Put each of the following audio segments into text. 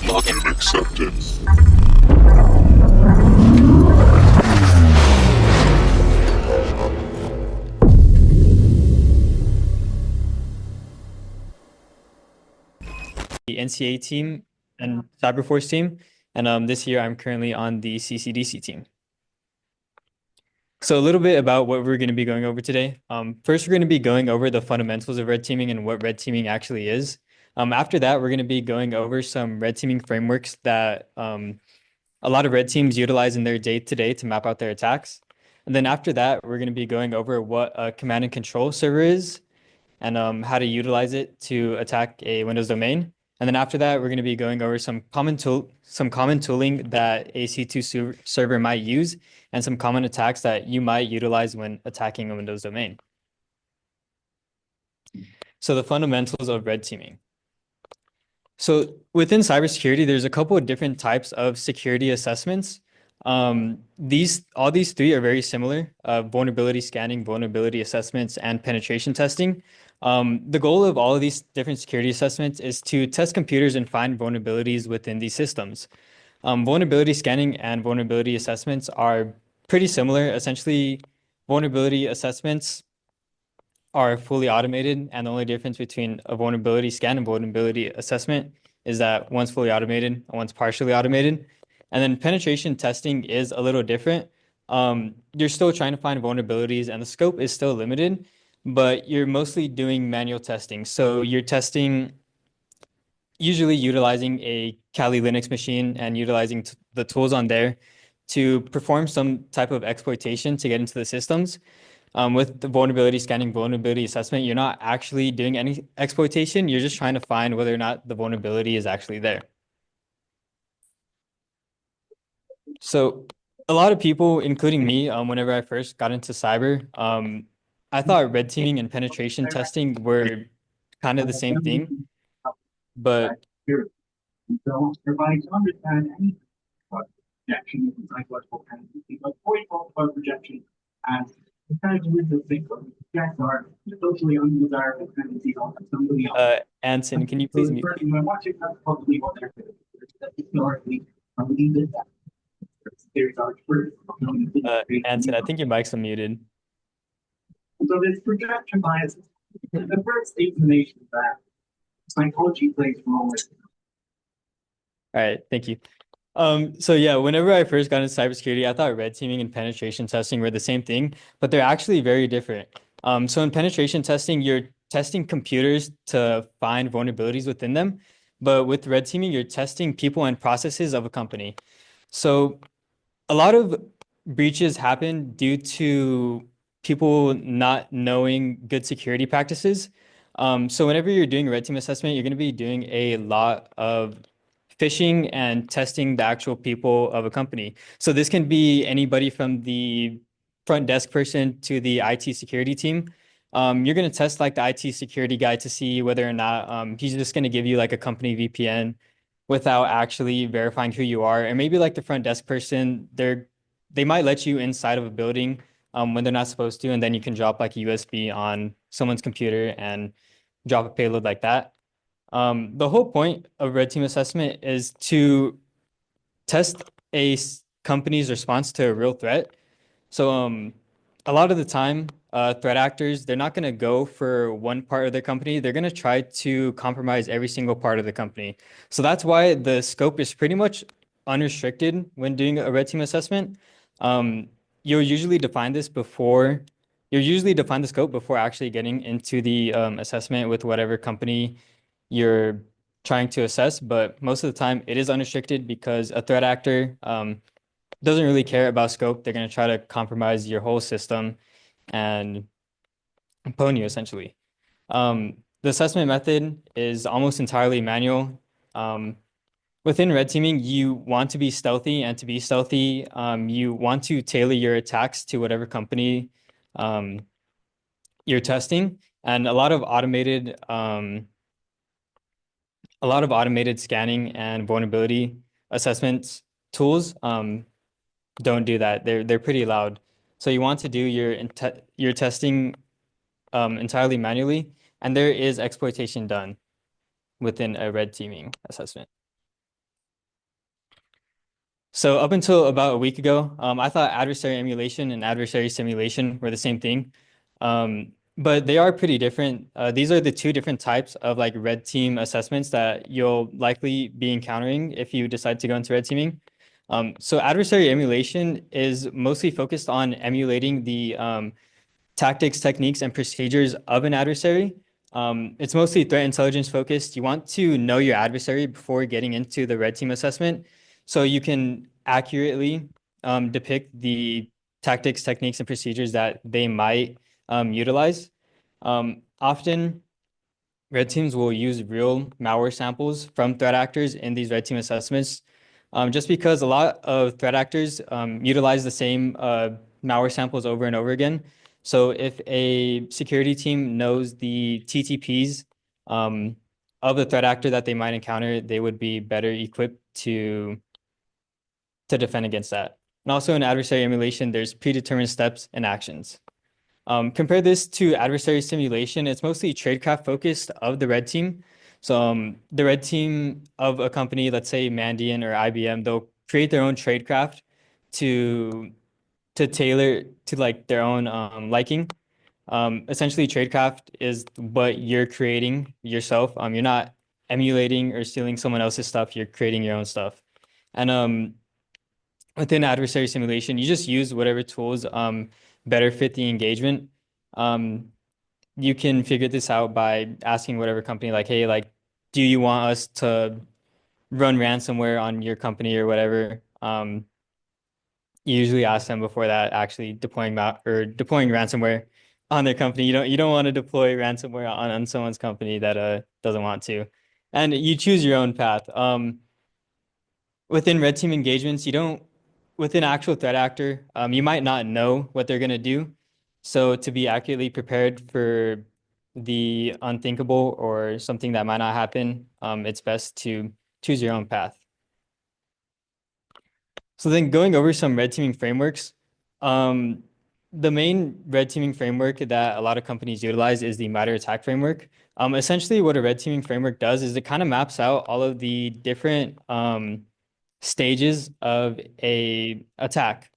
Login accepted. The NCA team and Cyberforce team. And this year I'm currently on the CCDC team. So a little bit about what we're going to be going over today. First, we're going to be going over the fundamentals of red teaming and what red teaming actually is. After that, we're going to be going over some red teaming frameworks that a lot of red teams utilize in their day-to-day to map out their attacks. And then after that, we're going to be going over what a command and control server is and how to utilize it to attack a Windows domain. And then after that, we're going to be going over some common tooling that a C2 server might use and some common attacks that you might utilize when attacking a Windows domain. So the fundamentals of red teaming. So within cybersecurity, there's a couple of different types of security assessments. All these three are very similar: vulnerability scanning, vulnerability assessments, and penetration testing. The goal of all of these different security assessments is to test computers and find vulnerabilities within these systems. Vulnerability scanning and vulnerability assessments are pretty similar. Essentially, vulnerability assessments are fully automated, and the only difference between a vulnerability scan and vulnerability assessment is that one's fully automated and one's partially automated. And then penetration testing is a little different. You're still trying to find vulnerabilities and the scope is still limited, but you're mostly doing manual testing. So you're testing, usually utilizing a Kali Linux machine and utilizing the tools on there to perform some type of exploitation to get into the systems. With the vulnerability scanning, vulnerability assessment, you're not actually doing any exploitation. You're just trying to find whether or not the vulnerability is actually there. So a lot of people, including me, whenever I first got into cyber, I thought red teaming and penetration testing were kind of the same thing, but So provides to understand any projection in psychological tendency, but before you talk about projection as the characteristics of projects are socially undesirable tendencies of somebody else. Anson, can you So please the mute me? person when watching that's probably what they're doing. Historically, somebody did that. There's our truth. Anson, I think your mic's unmuted. So this projection bias, the first explanation that psychology plays a role in. All right, thank you. So yeah, whenever I first got into cybersecurity, I thought red teaming and penetration testing were the same thing, but they're actually very different. So in penetration testing, you're testing computers to find vulnerabilities within them, but with red teaming, you're testing people and processes of a company. So a lot of breaches happen due to people not knowing good security practices. So whenever you're doing a red team assessment, you're going to be doing a lot of phishing and testing the actual people of a company. So this can be anybody from the front desk person to the IT security team. You're going to test like the IT security guy to see whether or not he's just going to give you like a company VPN without actually verifying who you are. And maybe like the front desk person, they might let you inside of a building when they're not supposed to, and then you can drop like a USB on someone's computer and drop a payload like that. The whole point of red team assessment is to test a company's response to a real threat. So a lot of the time, threat actors, they're not going to go for one part of their company. They're going to try to compromise every single part of the company. So that's why the scope is pretty much unrestricted when doing a red team assessment. Um, you'll usually define this before, you'll usually define the scope before actually getting into the assessment with whatever company you're trying to assess. But most of the time, it is unrestricted because a threat actor doesn't really care about scope. They're going to try to compromise your whole system and pwn you essentially. The assessment method is almost entirely manual. Within red teaming, you want to be stealthy, and to be stealthy, you want to tailor your attacks to whatever company you're testing, and a lot of automated scanning and vulnerability assessments tools don't do that. They're pretty loud. So you want to do your testing entirely manually, and there is exploitation done within a red teaming assessment. So up until about a week ago, I thought adversary emulation and adversary simulation were the same thing. But they are pretty different. These are the two different types of like red team assessments that you'll likely be encountering if you decide to go into red teaming. So adversary emulation is mostly focused on emulating the tactics, techniques, and procedures of an adversary. It's mostly threat intelligence focused. You want to know your adversary before getting into the red team assessment so you can accurately depict the tactics, techniques, and procedures that they might utilize. Often, red teams will use real malware samples from threat actors in these red team assessments, just because a lot of threat actors utilize the same malware samples over and over again. So if a security team knows the TTPs of the threat actor that they might encounter, they would be better equipped to defend against that. And also in adversary emulation, there's predetermined steps and actions. Compare this to adversary simulation. It's mostly tradecraft focused of the red team. So the red team of a company, let's say Mandiant or IBM, they'll create their own tradecraft to tailor to like their own liking. Essentially, tradecraft is what you're creating yourself. You're not emulating or stealing someone else's stuff. You're creating your own stuff. And within adversary simulation, you just use whatever tools better fit the engagement. You can figure this out by asking whatever company, like, hey, like, do you want us to run ransomware on your company or whatever? You usually ask them before that actually deploying ransomware on their company. You don't want to deploy ransomware on someone's company that doesn't want to. And you choose your own path. Within red team engagements, you don't within actual threat actor, you might not know what they're gonna do. So to be accurately prepared for the unthinkable or something that might not happen, it's best to choose your own path. So then going over some red teaming frameworks, um, the main red teaming framework that a lot of companies utilize is the MITRE ATT&CK framework. Essentially, what a red teaming framework does is it kind of maps out all of the different stages of a attack.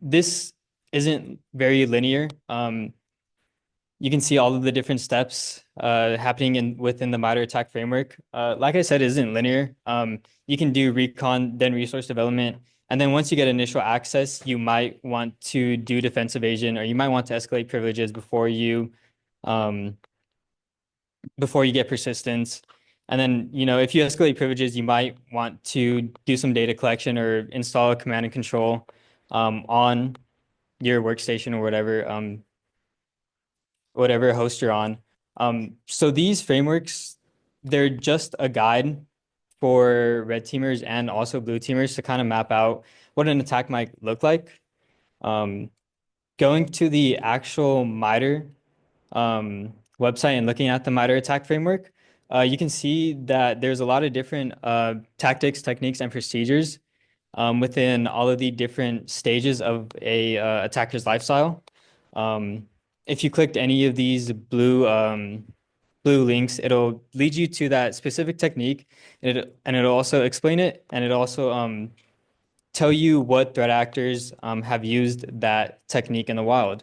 This isn't very linear. You can see all of the different steps happening within the MITRE ATT&CK framework. Like I said, it isn't linear. You can do recon, then resource development. And then once you get initial access, you might want to do defense evasion, or you might want to escalate privileges um, before you get persistence. And then, if you escalate privileges, you might want to do some data collection or install a command and control on your workstation or whatever host you're on. So these frameworks, they're just a guide for red teamers and also blue teamers to kind of map out what an attack might look like. Going to the actual MITRE website and looking at the MITRE ATT&CK framework, you can see that there's a lot of different tactics, techniques, and procedures within all of the different stages of a attacker's lifestyle. If you clicked any of these blue links, it'll lead you to that specific technique, and it'll also explain it, and it also tell you what threat actors have used that technique in the wild.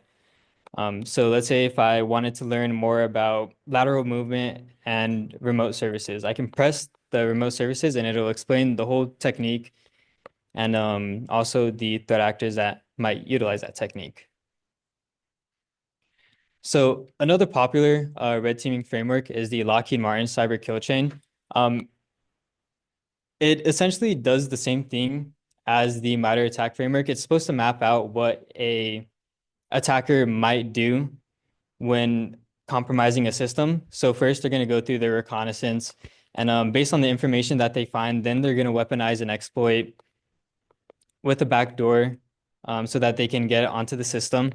So let's say if I wanted to learn more about lateral movement and remote services, I can press the remote services and it'll explain the whole technique and also the threat actors that might utilize that technique. So another popular red teaming framework is the Lockheed Martin Cyber Kill Chain. It essentially does the same thing as the MITRE ATT&CK framework. It's supposed to map out what a attacker might do when compromising a system. So first they're going to go through their reconnaissance and based on the information that they find, then they're going to weaponize an exploit with a backdoor so that they can get onto the system.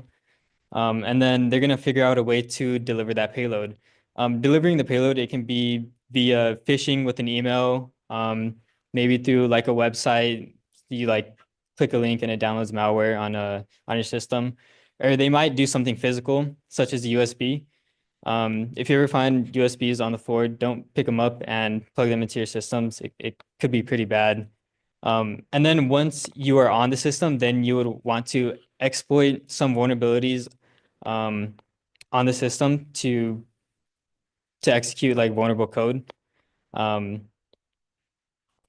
And then they're going to figure out a way to deliver that payload. Delivering the payload, it can be via phishing with an email, maybe through like a website. You like click a link and it downloads malware on your system, or they might do something physical, such as a USB. If you ever find USBs on the floor, don't pick them up and plug them into your systems. It could be pretty bad. And then once you are on the system, then you would want to exploit some vulnerabilities um, on the system to execute like vulnerable code. Um,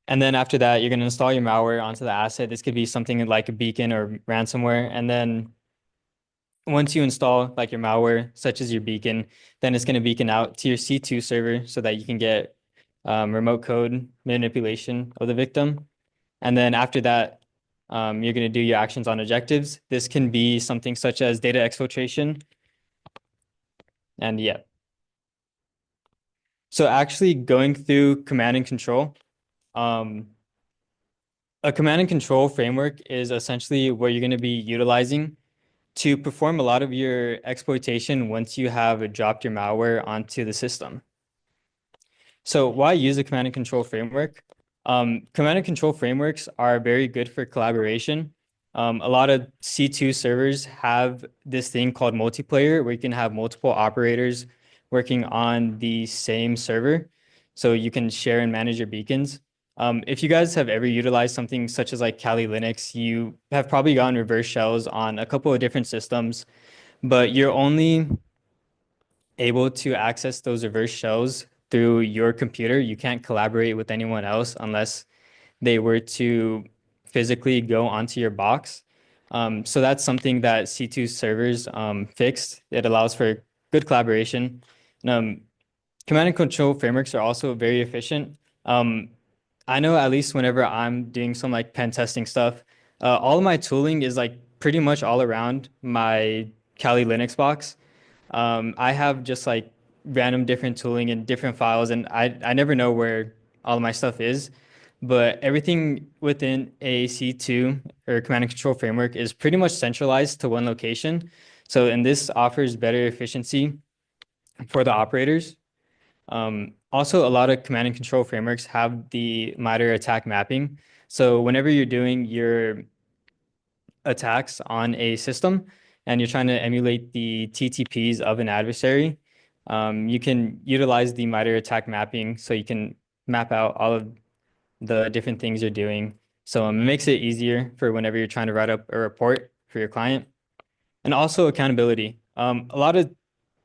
and then after that, you're going to install your malware onto the asset. This could be something like a beacon or ransomware. And then once you install like your malware, such as your beacon, then it's going to beacon out to your C2 server so that you can get remote code manipulation of the victim. And then after that, you're going to do your actions on objectives. This can be something such as data exfiltration. And yeah. So actually going through command and control, um, a command and control framework is essentially what you're going to be utilizing to perform a lot of your exploitation once you have dropped your malware onto the system. So why use a command and control framework? Command and control frameworks are very good for collaboration. A lot of C2 servers have this thing called multiplayer where you can have multiple operators working on the same server. So you can share and manage your beacons. If you guys have ever utilized something such as like Kali Linux, you have probably gotten reverse shells on a couple of different systems, but you're only able to access those reverse shells through your computer. You can't collaborate with anyone else unless they were to physically go onto your box. So that's something that C2 servers fixed. It allows for good collaboration. Um, Command and control frameworks are also very efficient. I know at least whenever I'm doing some like pen testing stuff, all of my tooling is like pretty much all around my Kali Linux box. I have just like random different tooling and different files, and I never know where all of my stuff is. But everything within a C2 or command and control framework is pretty much centralized to one location. And this offers better efficiency for the operators. Also, a lot of command and control frameworks have the MITRE ATT&CK mapping. So whenever you're doing your attacks on a system and you're trying to emulate the TTPs of an adversary, you can utilize the MITRE ATT&CK mapping so you can map out all of the different things you're doing. It makes it easier for whenever you're trying to write up a report for your client. And also accountability. A lot of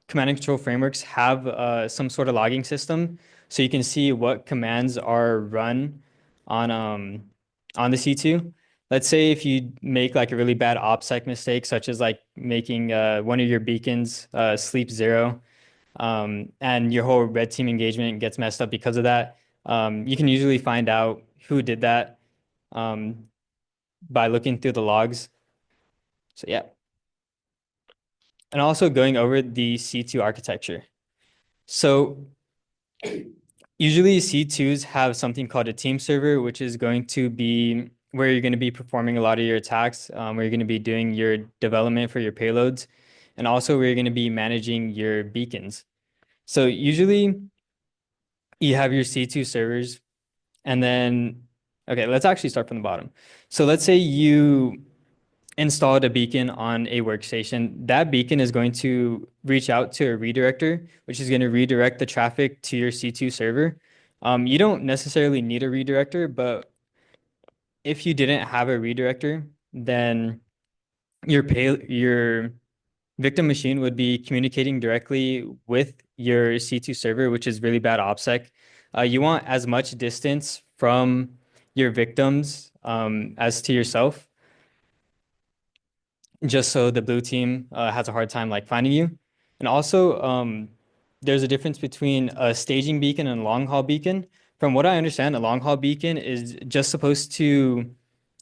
command and control frameworks have some sort of logging system, so you can see what commands are run on the C2. Let's say if you make like a really bad OPSEC mistake, such as like making one of your beacons sleep zero, and your whole red team engagement gets messed up because of that. You can usually find out who did that um, by looking through the logs. So yeah. And also going over the C2 architecture. So usually C2s have something called a team server, which is going to be where you're going to be performing a lot of your attacks, where you're going to be doing your development for your payloads, and also where you're going to be managing your beacons. So usually you have your C2 servers, and then, okay, let's actually start from the bottom. So let's say you installed a beacon on a workstation. That beacon is going to reach out to a redirector, which is going to redirect the traffic to your C2 server. You don't necessarily need a redirector, but if you didn't have a redirector, then your victim machine would be communicating directly with your C2 server, which is really bad OPSEC. You want as much distance from your victims as to yourself, just so the blue team has a hard time like finding you. And also, there's a difference between a staging beacon and a long haul beacon. From what I understand, a long haul beacon is just supposed to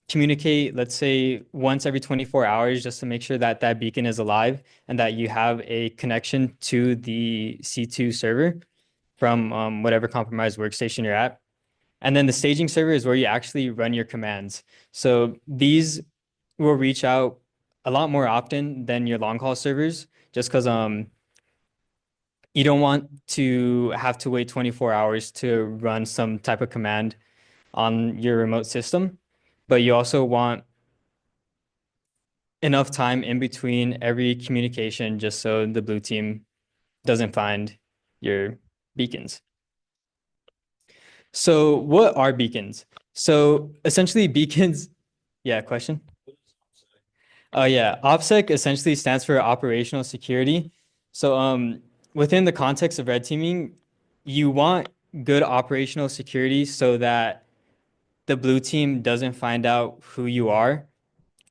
communicate, let's say, once every 24 hours, just to make sure that that beacon is alive and that you have a connection to the C2 server from whatever compromised workstation you're at. And then the staging server is where you actually run your commands. So these will reach out a lot more often than your long haul servers, just because you don't want to have to wait 24 hours to run some type of command on your remote system, but you also want enough time in between every communication just so the blue team doesn't find your beacons. So what are beacons? So essentially beacons, yeah, question? Yeah, OPSEC essentially stands for operational security. So within the context of red teaming, you want good operational security so that the blue team doesn't find out who you are.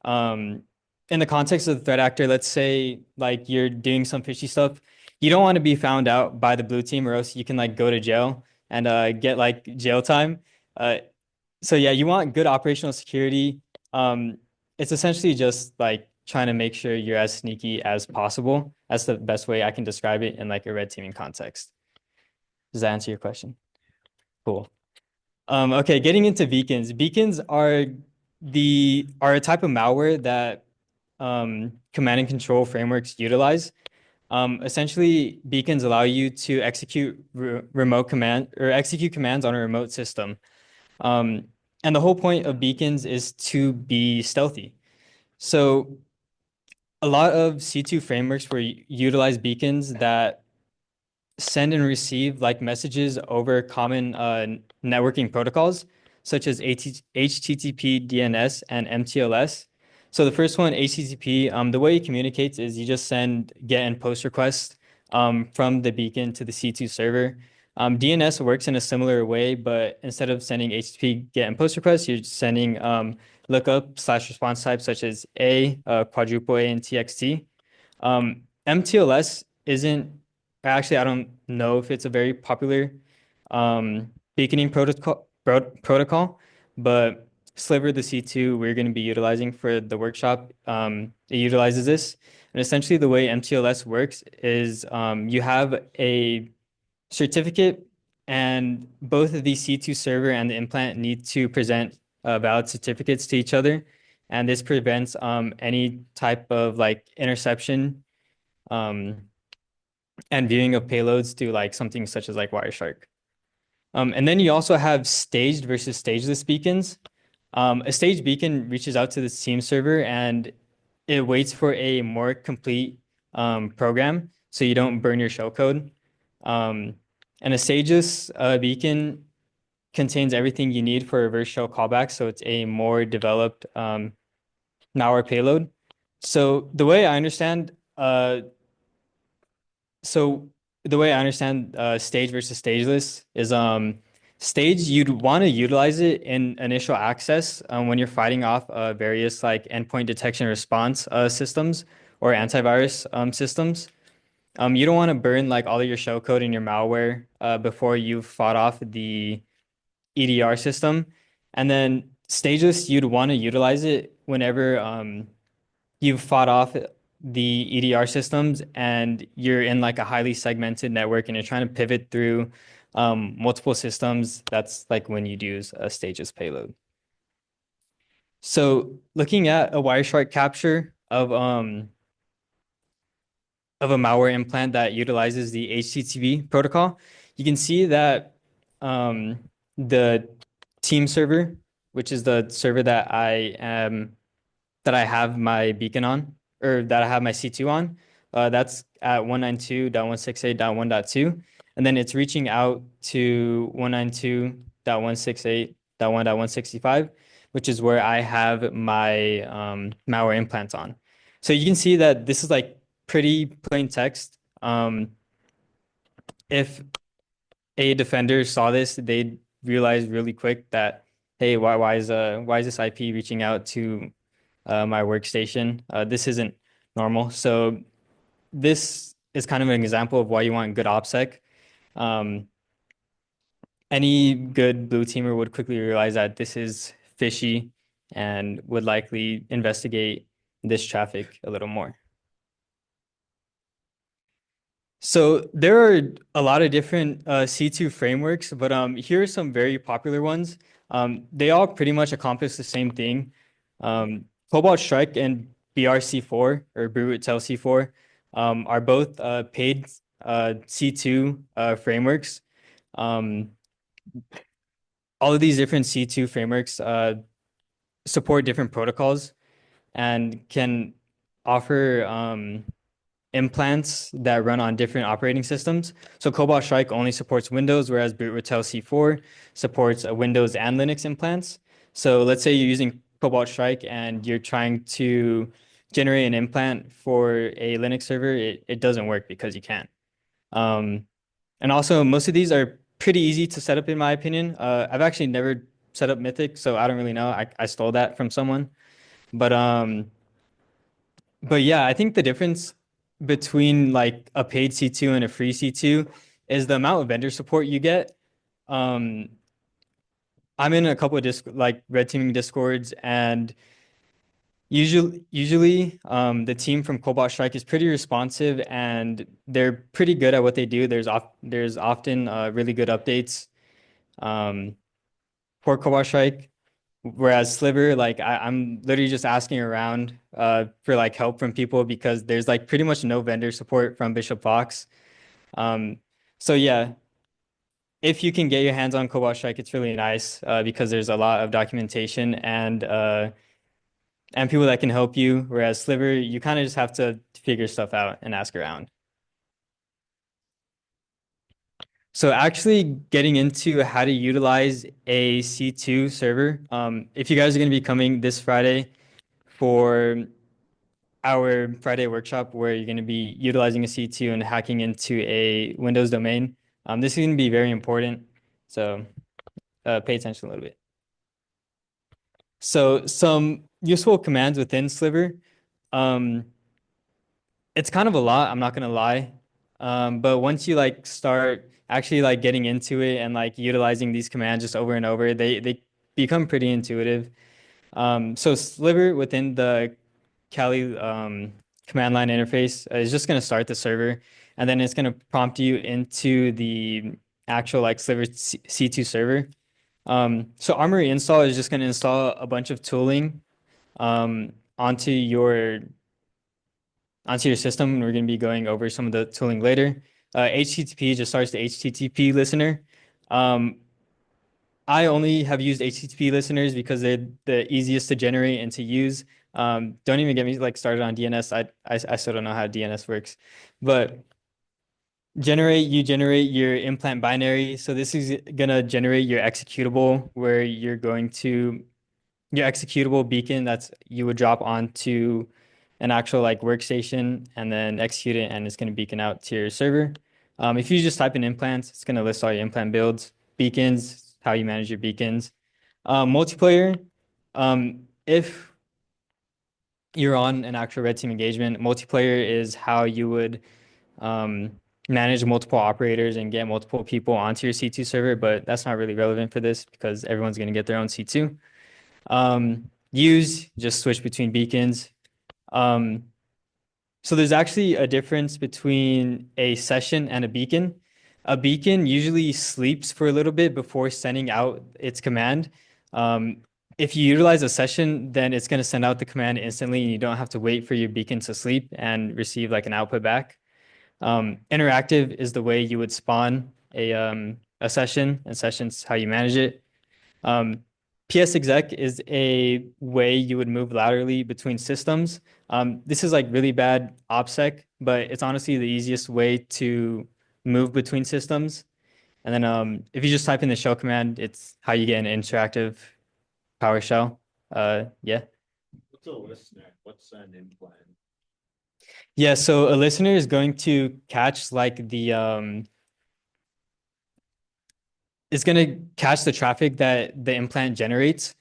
Um, in the context of the threat actor, let's say like you're doing some fishy stuff, you don't want to be found out by the blue team or else you can like go to jail and get like jail time. Uh, so yeah, you want good operational security. Um, it's essentially just like trying to make sure you're as sneaky as possible. That's the best way I can describe it in like a red teaming context. Does that answer your question? Cool. Okay, getting into beacons. Beacons are a type of malware that command and control frameworks utilize. Essentially, beacons allow you to execute remote command or execute commands on a remote system. Um, and the whole point of beacons is to be stealthy. So a lot of C2 frameworks will utilize beacons that send and receive like messages over common networking protocols such as HTTP, DNS, and MTLS. So the first one, HTTP, the way it communicates is you just send GET and POST requests from the beacon to the C2 server. DNS works in a similar way, but instead of sending HTTP GET and POST requests, you're just sending lookup slash response types such as quadruple A, and TXT. MTLS isn't actually, I don't know if it's a very popular beaconing protocol, but Sliver, the C2, we're going to be utilizing for the workshop. It utilizes this. And essentially, the way MTLS works is you have a certificate, and both of the C2 server and the implant need to present valid certificates to each other. And this prevents any type of like interception um, and viewing of payloads to like something such as like Wireshark. And then you also have staged versus stageless beacons. A staged beacon reaches out to the team server and it waits for a more complete program so you don't burn your shellcode. Um, and a stageless beacon contains everything you need for reverse shell callback, so it's a more developed malware payload. So the way I understand so the way I understand stage versus stageless is stage you'd want to utilize it in initial access when you're fighting off various like endpoint detection response systems or antivirus systems. You don't want to burn like all of your shellcode and your malware before you've fought off the EDR system. And then stageless, you'd want to utilize it whenever you've fought off the EDR systems and you're in like a highly segmented network and you're trying to pivot through multiple systems. That's like when you'd use a stageless payload. So looking at a Wireshark capture of a malware implant that utilizes the HTTP protocol, you can see that the team server, which is the server that I have my beacon on, or that I have my C2 on, that's at 192.168.1.2. And then it's reaching out to 192.168.1.165, which is where I have my malware implants on. So you can see that this is like pretty plain text. If a defender saw this, they'd realize really quick that, hey, why is this IP reaching out to my workstation? This isn't normal. So this is kind of an example of why you want good OPSEC. Um, any good blue teamer would quickly realize that this is fishy and would likely investigate this traffic a little more. So there are a lot of different C2 frameworks, but here are some very popular ones. They all pretty much accomplish the same thing. Cobalt Strike and BRC4 or BruteTel C4 are both paid C2 frameworks. Um, all of these different C2 frameworks support different protocols and can offer implants that run on different operating systems. So Cobalt Strike only supports Windows, whereas Boot C4 supports Windows and Linux implants. So let's say you're using Cobalt Strike and you're trying to generate an implant for a Linux server, it doesn't work because you can't. Um, and also, most of these are pretty easy to set up, in my opinion. I've actually never set up Mythic, so I don't really know. I stole that from someone. But but yeah, I think the difference between like a paid C2 and a free C2 is the amount of vendor support you get. Um, I'm in a couple of like red teaming discords, and usually the team from Cobalt Strike is pretty responsive and they're pretty good at what they do. There's often really good updates um, for Cobalt Strike. Whereas Sliver, like I'm literally just asking around for like help from people because there's like pretty much no vendor support from Bishop Fox. Um, so yeah, if you can get your hands on Cobalt Strike, it's really nice because there's a lot of documentation and people that can help you. Whereas Sliver, you kind of just have to figure stuff out and ask around. So actually getting into how to utilize a C2 server, if you guys are going to be coming this Friday for our Friday workshop where you're going to be utilizing a C2 and hacking into a Windows domain. This is going to be very important. So pay attention a little bit. So some useful commands within Sliver. Um, it's kind of a lot, I'm not going to lie. But once you like start actually like getting into it and like utilizing these commands just over and over, they become pretty intuitive. So Sliver within the Kali command line interface is just going to start the server, and then it's going to prompt you into the actual like Sliver C2 server. So Armory install is just going to install a bunch of tooling um, onto your onto your system. We're going to be going over some of the tooling later. HTTP just starts the HTTP listener. Um, I only have used HTTP listeners because they're the easiest to generate and to use. Don't even get me like started on DNS. I still don't know how DNS works, but you generate your implant binary. So this is gonna generate your executable where you're going to your executable beacon that's you would drop onto an actual like workstation and then execute it and it's going to beacon out to your server. If you just type in implants, it's going to list all your implant builds, beacons, how you manage your beacons. Multiplayer, if you're on an actual red team engagement, multiplayer is how you would um, manage multiple operators and get multiple people onto your C2 server, but that's not really relevant for this because everyone's going to get their own C2. Use, just switch between beacons. Um, so there's actually a difference between a session and a beacon. A beacon usually sleeps for a little bit before sending out its command. Um, if you utilize a session, then it's going to send out the command instantly and you don't have to wait for your beacon to sleep and receive like an output back. Interactive is the way you would spawn a session, and sessions how you manage it. Um, PS exec is a way you would move laterally between systems. This is like really bad OPSEC, but it's honestly the easiest way to move between systems. And then if you just type in the shell command, it's how you get an interactive PowerShell. Yeah. What's a listener? What's an implant? Yeah, so a listener is going to catch like it's going to catch the traffic that the implant generates.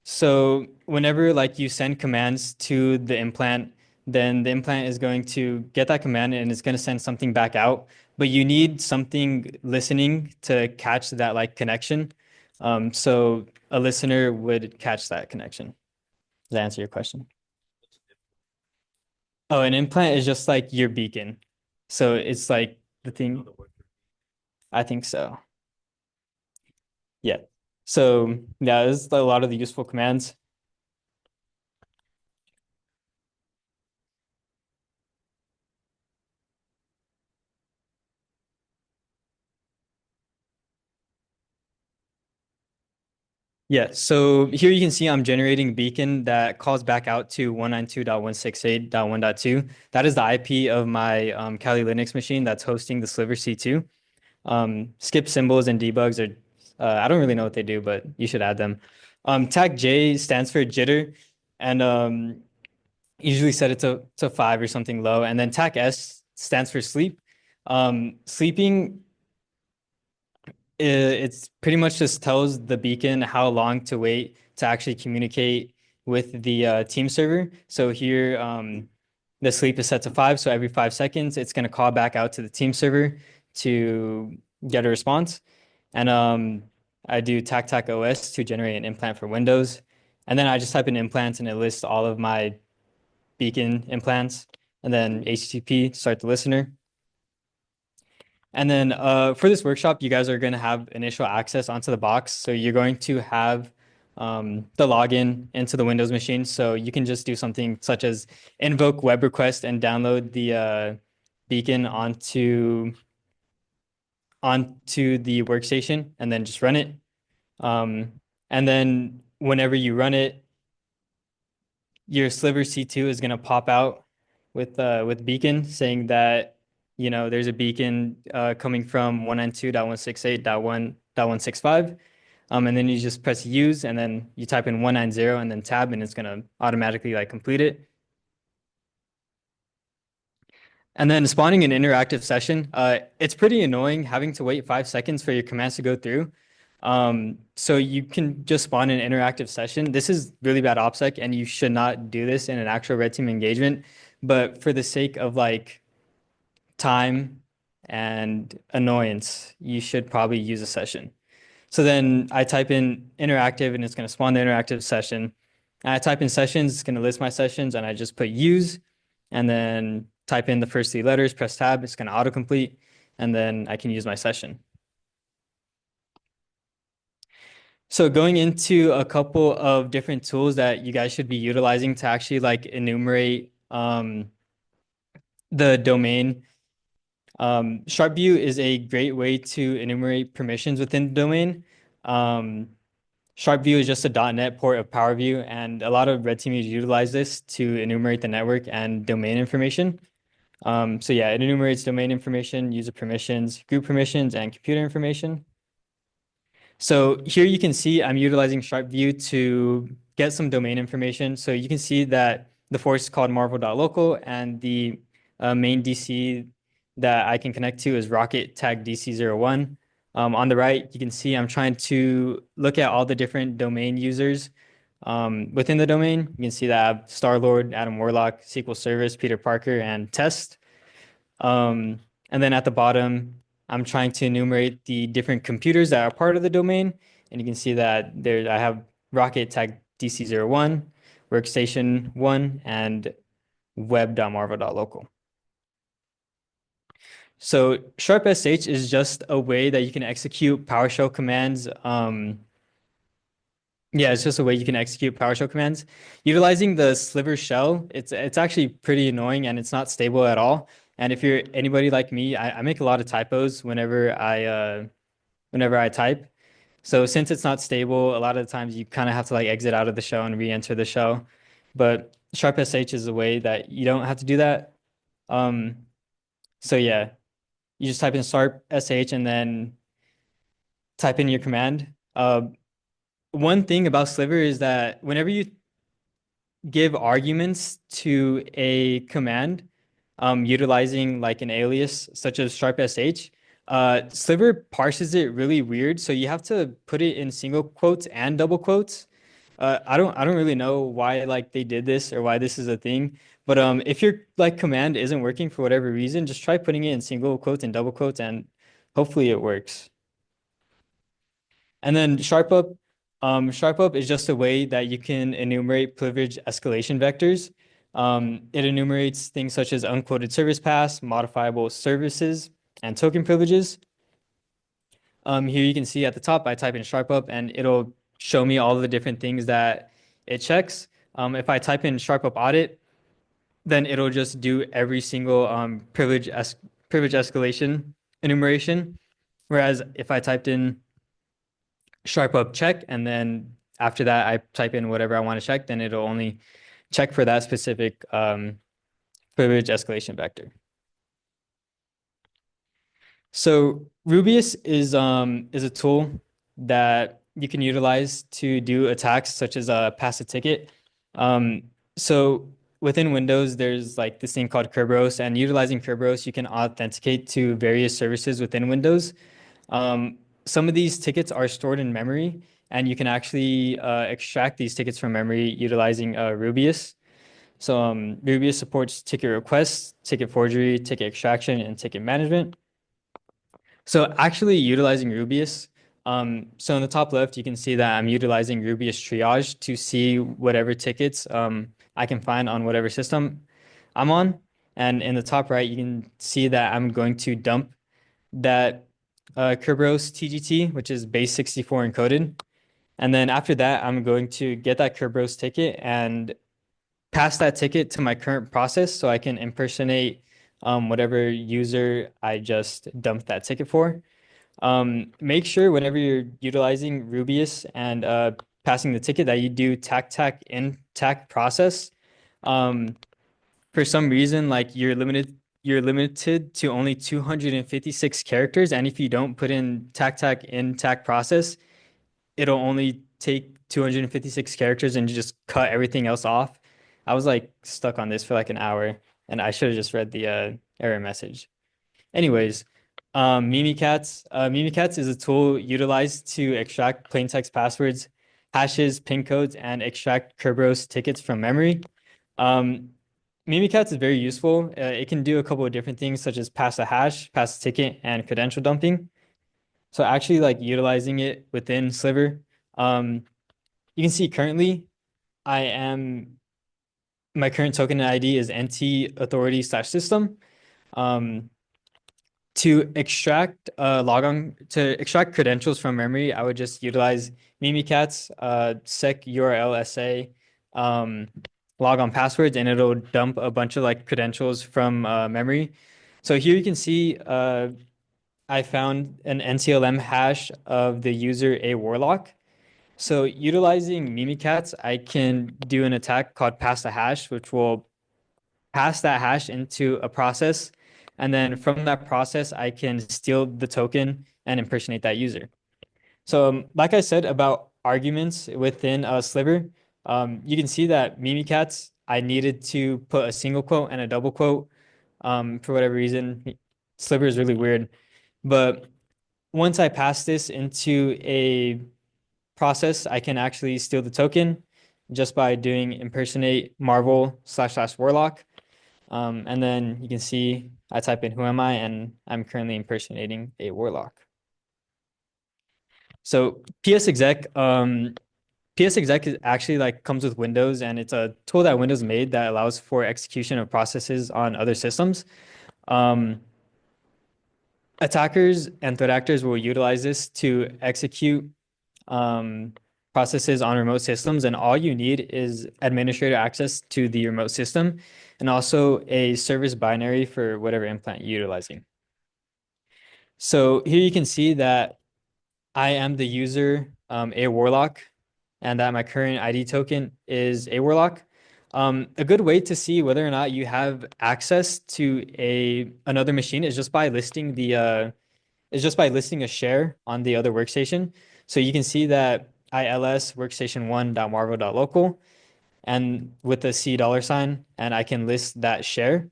So whenever like you send commands to the implant, then the implant is going to get that command and it's going to send something back out. But you need something listening to catch that like connection. So a listener would catch that connection. Does that answer your question? Oh, an implant is just like your beacon. So it's like the thing. I think so. Yeah. So yeah, this is a lot of the useful commands. Yeah, so here you can see I'm generating a beacon that calls back out to 192.168.1.2. That is the IP of my Kali Linux machine that's hosting the Sliver C2. Skip symbols and debugs are, I don't really know what they do, but you should add them. Tag J stands for jitter, and usually set it to 5 or something low. And then tag S stands for sleep. Sleeping, it's pretty much just tells the beacon how long to wait to actually communicate with the team server. So here, the sleep is set to 5. So every 5 seconds, it's going to call back out to the team server to get a response. And I do tac OS to generate an implant for Windows. And then I just type in implants and it lists all of my beacon implants. And then HTTP, start the listener. And then for this workshop, you guys are going to have initial access onto the box. So you're going to have the login into the Windows machine. So you can just do something such as invoke web request and download the beacon onto the workstation and then just run it. And then whenever you run it, your Sliver C2 is going to pop out with beacon saying that there's a beacon coming from 192.168.1.165. And then you just press use and then you type in 190 and then tab and it's going to automatically like complete it. And then spawning an interactive session, it's pretty annoying having to wait 5 seconds for your commands to go through. So you can just spawn an interactive session. This is really bad OPSEC and you should not do this in an actual red team engagement. But for the sake of like time and annoyance, you should probably use a session. So then I type in interactive and it's going to spawn the interactive session. And I type in sessions, it's going to list my sessions and I just put use and then type in the first 3 letters, press tab, it's going to autocomplete and then I can use my session. So going into a couple of different tools that you guys should be utilizing to actually like enumerate the domain. SharpView is a great way to enumerate permissions within the domain. SharpView is just a .NET port of PowerView, and a lot of red teamers utilize this to enumerate the network and domain information. So yeah, it enumerates domain information, user permissions, group permissions, and computer information. So here you can see I'm utilizing SharpView to get some domain information. So you can see that the force is called marvel.local and the main DC that I can connect to is rocket tag DC01. On the right, you can see I'm trying to look at all the different domain users within the domain. You can see that I have Starlord, Adam Warlock, SQL Service, Peter Parker, and Test. And then at the bottom, I'm trying to enumerate the different computers that are part of the domain. And you can see that I have rocket tag DC01, workstation 1, and web.marvel.local. So sharpsh is just a way that you can execute PowerShell commands. Yeah, it's just a way you can execute PowerShell commands. Utilizing the Sliver shell, it's actually pretty annoying and it's not stable at all. And if you're anybody like me, I make a lot of typos whenever I type. So since it's not stable, a lot of the times you kind of have to like exit out of the shell and re-enter the shell. But sharpsh is a way that you don't have to do that. So yeah, you just type in sharpsh and then type in your command. One thing about Sliver is that whenever you give arguments to a command, utilizing like an alias such as sharpsh, Sliver parses it really weird. So you have to put it in single quotes and double quotes. I don't really know why like they did this or why this is a thing. But if your like command isn't working for whatever reason, just try putting it in single quotes and double quotes and hopefully it works. And then SharpUp is just a way that you can enumerate privilege escalation vectors. It enumerates things such as unquoted service paths, modifiable services, and token privileges. Here you can see at the top, I type in SharpUp and it'll show me all the different things that it checks. If I type in SharpUp audit, then it'll just do every single privilege escalation enumeration. Whereas if I typed in sharp up check, and then after that I type in whatever I want to check, then it'll only check for that specific privilege escalation vector. So Rubius is a tool that you can utilize to do attacks such as pass a ticket. So within Windows, there's like this thing called Kerberos, and utilizing Kerberos, you can authenticate to various services within Windows. Some of these tickets are stored in memory, and you can actually extract these tickets from memory utilizing Rubius. So Rubius supports ticket requests, ticket forgery, ticket extraction, and ticket management. So actually utilizing Rubius, so in the top left, you can see that I'm utilizing Rubius triage to see whatever tickets I can find on whatever system I'm on. And in the top right, you can see that I'm going to dump that Kerberos TGT, which is base 64 encoded. And then after that, I'm going to get that Kerberos ticket and pass that ticket to my current process so I can impersonate whatever user I just dumped that ticket for. Make sure whenever you're utilizing Rubius and passing the ticket that you do tac in tac process. For some reason, like you're limited to only 256 characters, and if you don't put in tac in tac process, it'll only take 256 characters and you just cut everything else off. I was like stuck on this for like an hour, and I should have just read the error message. Anyways, Mimikatz. Mimikatz is a tool utilized to extract plain text passwords, hashes, pin codes, and extract Kerberos tickets from memory. Mimikatz is very useful. It can do a couple of different things, such as pass a hash, pass a ticket, and credential dumping. So actually, like utilizing it within Sliver, you can see currently, my current token ID is nt-authority/system. To extract to extract credentials from memory, I would just utilize Mimikatz sec URL SA logon passwords, and it'll dump a bunch of like credentials from memory. So here you can see I found an NTLM hash of the user a warlock. So utilizing Mimikatz, I can do an attack called pass the hash, which will pass that hash into a process. And then from that process, I can steal the token and impersonate that user. So like I said about arguments within Sliver, you can see that Mimikatz, I needed to put a single quote and a double quote. For whatever reason, Sliver is really weird. But once I pass this into a process, I can actually steal the token just by doing impersonate Marvel/warlock. And then you can see I type in who am I, and I'm currently impersonating a warlock. So PSExec, PSExec is actually like comes with Windows, and it's a tool that Windows made that allows for execution of processes on other systems. Attackers and threat actors will utilize this to execute processes on remote systems, and all you need is administrator access to the remote system and also a service binary for whatever implant you're utilizing. So here you can see that I am the user, a warlock, and that my current ID token is a warlock. A good way to see whether or not you have access to another machine is just by listing a share on the other workstation. So you can see that ILS workstation one.marvel.local and with a $, and I can list that share.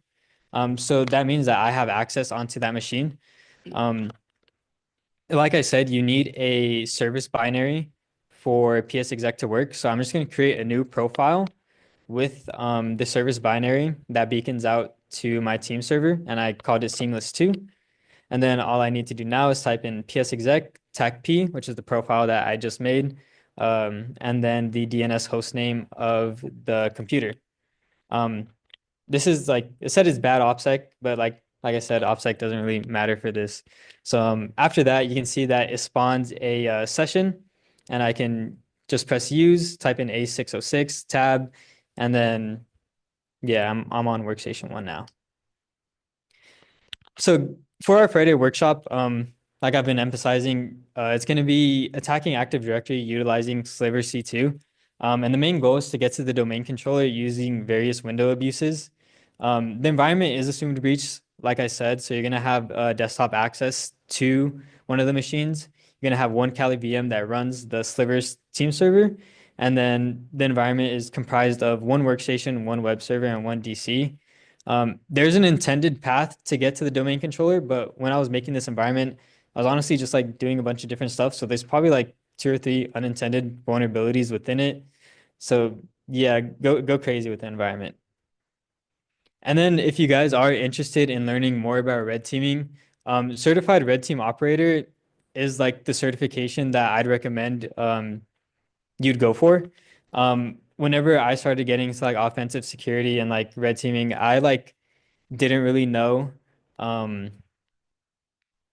So that means that I have access onto that machine. Like I said, you need a service binary for PSExec to work. So I'm just going to create a new profile with the service binary that beacons out to my team server, and I called it seamless2. And then all I need to do now is type in PSExec TACP, which is the profile that I just made, and then the DNS hostname of the computer. This is like, it said it's bad OPSEC, but like I said, OPSEC doesn't really matter for this. So after that, you can see that it spawns a session, and I can just press use, type in A606 tab, and then yeah, I'm on workstation one now. So for our Friday workshop, like I've been emphasizing, it's going to be attacking Active Directory utilizing Sliver C2. And the main goal is to get to the domain controller using various window abuses. The environment is assumed breach, like I said, so you're going to have desktop access to one of the machines. You're going to have one Kali VM that runs the Slivers team server. And then the environment is comprised of one workstation, one web server, and one DC. There's an intended path to get to the domain controller, but when I was making this environment, I was honestly just like doing a bunch of different stuff. So there's probably like 2 or 3 unintended vulnerabilities within it. So yeah, go crazy with the environment. And then if you guys are interested in learning more about red teaming, certified red team operator is like the certification that I'd recommend you'd go for. Whenever I started getting into like offensive security and like red teaming, didn't really know um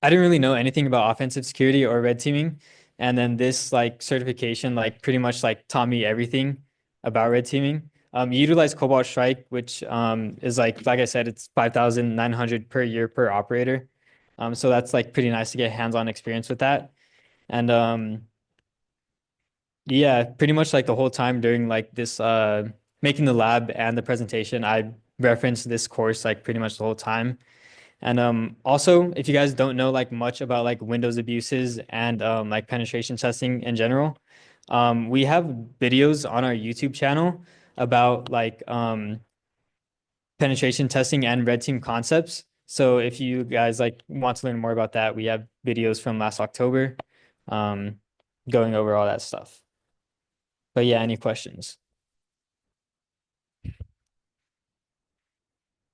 I didn't really know anything about offensive security or red teaming. And then this like certification like pretty much like taught me everything about red teaming. You utilize Cobalt Strike, which is like I said, it's 5,900 per year per operator. So that's like pretty nice to get hands-on experience with that. And yeah, pretty much like the whole time during like this making the lab and the presentation, I referenced this course like pretty much the whole time. And also, if you guys don't know like much about like Windows abuses and like penetration testing in general, we have videos on our YouTube channel about like penetration testing and red team concepts. So if you guys like want to learn more about that, we have videos from last October um, going over all that stuff. But yeah, any questions?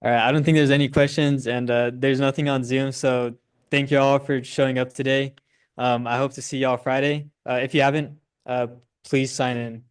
All right, I don't think there's any questions, and there's nothing on Zoom. So thank you all for showing up today. I hope to see y'all Friday. If you haven't, please sign in.